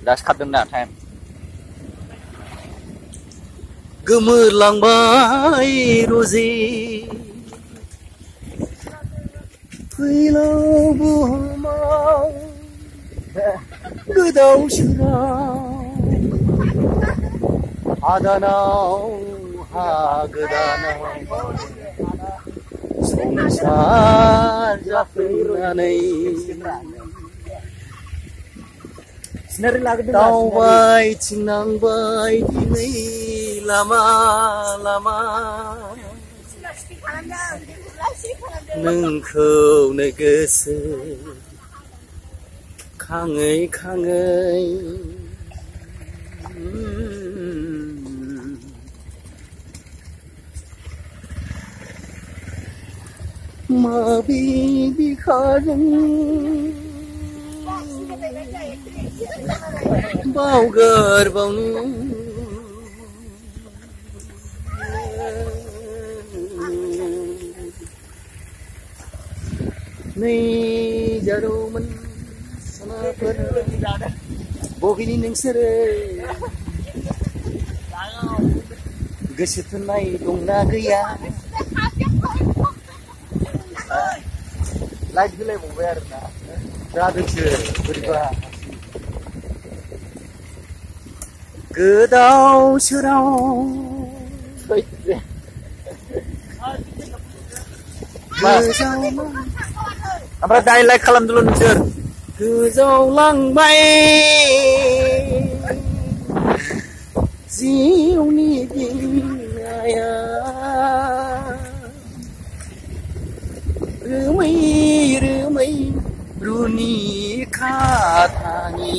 Das kadang nak time. Gemerlangbai rozi Failau buhamau Gedau syurau Adanau hagedanau Sungsar jafrinanai Taubai cinangbai dinai lama lama Nengkau negese kangai kangai Mabi bikharung Bao gerbang Ni jaruman sama per Bogini nengsere Goso thonनाय दंना गैया लाइट होलायबावबाय आरोना जादोंसो बोरैबा Gedau syurau Amra dai like kalam dulu nusir. Gezau langbai Ziuni dinaya Rwmwi runikhatani